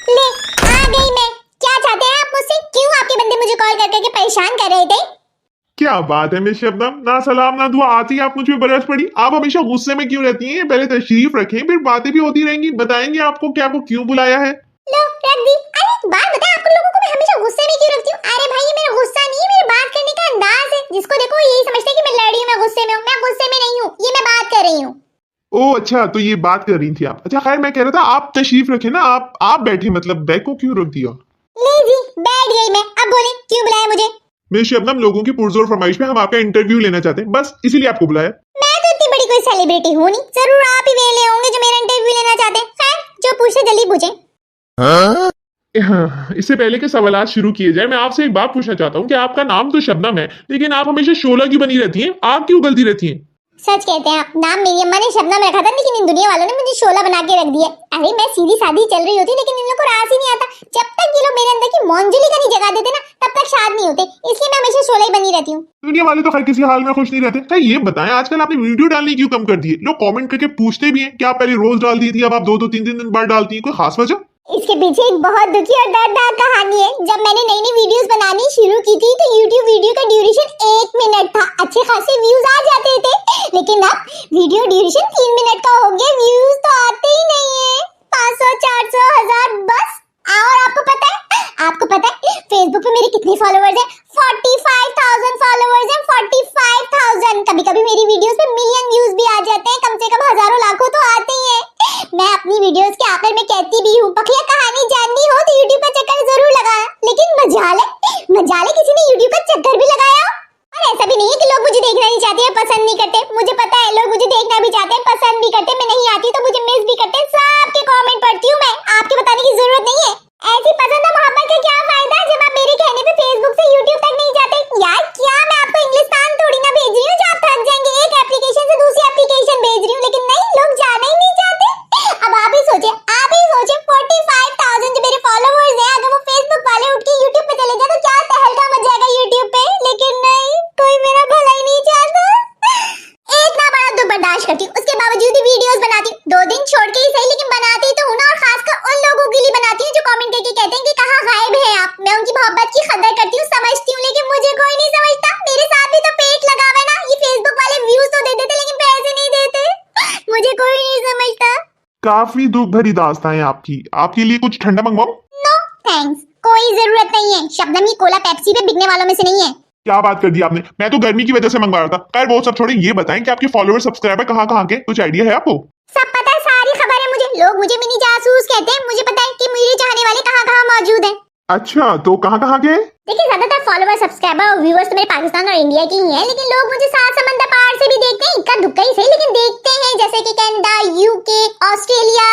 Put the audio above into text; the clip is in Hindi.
ले आ गई मैं। क्या चाहते हैं आप मुझसे? क्यों आपके बंदे मुझे कॉल कर करके परेशान कर रहे थे? क्या बात है मिस शबनम, ना सलाम ना दुआ, आती आप मुझ पे बरस पड़ी। आप हमेशा गुस्से में क्यों रहती हैं? पहले तशरीफ रखें, फिर बातें भी होती रहेंगी। बताएंगे आपको कि आपको क्यों बुलाया है। लो रख दी। अरे एक बात बताएं, आप लोगों को मैं हमेशा गुस्से में क्यों रखती हूँ? अरे भाई ये मेरा गुस्सा नहीं है, मेरा बात करने का अंदाज है। जिसको देखो यही समझते हैं कि मैं लड़ रही हूँ, मैं गुस्से में हूँ। मैं गुस्से में नहीं हूँ, ये मैं बात कर रही हूँ। ओह अच्छा, तो ये बात कर रही थी आप। अच्छा खैर, मैं कह रहा था आप तशरीफ रखें ना। आप बैठे, मतलब बैग को क्यों रख दिया? ले जी बैठ गई मैं। अब बोले क्यों बुलाया मुझे? मिस शबनम, लोगों की पुरजोर फरमाइश पे हम आपका इंटरव्यू लेना चाहते हैं, बस इसीलिए आपको बुलाया। मैं तो इतनी बड़ी कोई सेलिब्रिटी हूँ नहीं, जरूर आप ही वेले होंगे जो मेरा इंटरव्यू लेना चाहते हैं। खैर जो पूछे जल्दी पूछे। हाँ, इससे पहले के सवाल शुरू किए जाए, मैं आपसे एक बात पूछना चाहता हूँ कि आपका नाम तो शबनम है, लेकिन आप हमेशा शोला क्यों बनी रहती हैं? आप क्यों गलती रहती हैं? सच कहते हैं आप, नाम मेरी अम्मा ने शबनम रखा था, लेकिन इन दुनिया वालों ने मुझे शोला बना के रख दिया। अरे मैं सीधी सादी चल रही होती, लेकिन इन लोगों को रास ही नहीं आता। जब तक ये लोग मेरे अंदर की मौंजुली का नहीं जगा देते ना, तब तक शाद नहीं होते। इसलिए मैं हमेशा शोला ही बनी रहती हूँ। दुनिया वाले तो खैर किसी हाल में खुश नहीं रहते। खैर ये बताएं, आजकल आपने वीडियो डालनी क्यों कम कर दी है? लोग कमेंट करके पूछते भी हैं कि आप पहले रोज डाल दी थी, अब आप दो तीन दिन बाद डालती हैं। कोई खास वजह? इसके पीछे एक बहुत दुखी और दर्दनाक कहानी है। जब मैंने नई नई वीडियोस बनानी शुरू की थी, तो YouTube वीडियो का ड्यूरेशन 1 मिनट था। अच्छे खासे व्यूज आ जाते थे, लेकिन अब वीडियो ड्यूरेशन 3 मिनट का हो गया। व्यूज तो आते ही नहीं है। 500, 400, 1000 बस। और आपको पता है फेसबुक पे मेरे कितने फॉलोवर्स हैं? 45,000 फॉलोवर्स हैं। 45,000। कभी कभी मेरी वीडियोस पे मिलियन व्यूज भी आ जाते हैं। कम से कम हजारों लाखों तो आते ही हैं। मैं अपनी वीडियोस के आखिर में कहती भी हूँ, बखिया कहानी जाननी हो तो यूट्यूब पर चक्कर जरूर लगाना। लेकिन मजाले किसी ने यूट्यूब पर चक्कर भी लगाया। और ऐसा भी नहीं है कि लोग मुझे देखना नहीं चाहते हैं, पसंद नहीं करते। मुझे पता है लोग मुझे देखना भी चाहते हैं, पसंद भी करते हैं। मैं नहीं आती तो मुझे मिस भी करते हैं। सबके कमेंट पढ़ती हूँ मैं, आपके बताने की जरूरत नहीं है। ऐसी पसंद और मोहब्बत का क्या फायदा जब आप मेरे कहने पे फेसबुक से यूट्यूब तक नहीं जाते? यार क्या मैं आपको इंग्लिस्तान थोड़ी ना भेज रही हूँ जो आप थक जाएंगे। एक एप्लीकेशन से दूसरी एप्लीकेशन भेज रही हूँ, लेकिन नहीं, लोग जाना ही नहीं चाहते। अब आप ही सोचे 45,000 जो मेरे फॉलोवर्स हैं, अगर वो फेसबुक वाले उठ के यूट्यूब पे चले जाए तो क्या तहलका मच जाएगा यूट्यूब पे। लेकिन नहीं, कोई मेरा भला ही नहीं चाहता। इतना बड़ा दुख बर्दाश्त करती हूँ, उसके बावजूद भी वीडियोस बनाती हूँ। 2 दिन छोड़ के ही सही, लेकिन बनाती तो हूँ ना। और खासकर उन लोगों के लिए बनाती हूँ जो कमेंट करके कहते हैं कि कहाँ गायब है आप। मैं उनकी मोहब्बत की कदर करती हूँ, समझती हूँ, लेकिन मुझे कोई नहीं समझता। मेरे साथ भी तो पेट लगा हुआ है ना। ये फेसबुक वाले व्यूज तो दे देते, लेकिन पैसे नहीं देते। मुझे कोई नहीं समझता। काफी दुख भरी दास्तान है आपकी। आपके लिए कुछ ठंडा मंगवाऊं? नो थैंक्स, कोई जरूरत नहीं है। शबनम ये कोला पेप्सी पे बिकने वालों में से नहीं है। क्या बात कर दी आपने। मैं तो गर्मी की वजह से मंगवा रहा था। खैर वो सब छोड़े, ये बताएं कि आपके फॉलोअर सब्सक्राइबर कहाँ कहाँ के? कुछ आइडिया है आपको? सब पता है, सारी खबर है मुझे। लोग मुझे मिनी जासूस कहते हैं। मुझे पता है कि मेरे चाहने वाले कहाँ कहाँ मौजूद हैं। अच्छा, तो कहाँ कहाँ के? देखिए ज्यादातर फॉलोवर, सब्सक्राइबर और व्यूअर्स तो मेरे पाकिस्तान और इंडिया के ही हैं, लेकिन लोग मुझे सात समंदर पार से भी देखते हैं। इक्का दुक्का ही सही, लेकिन देखते हैं। जैसे कि कनाडा, यूके, ऑस्ट्रेलिया,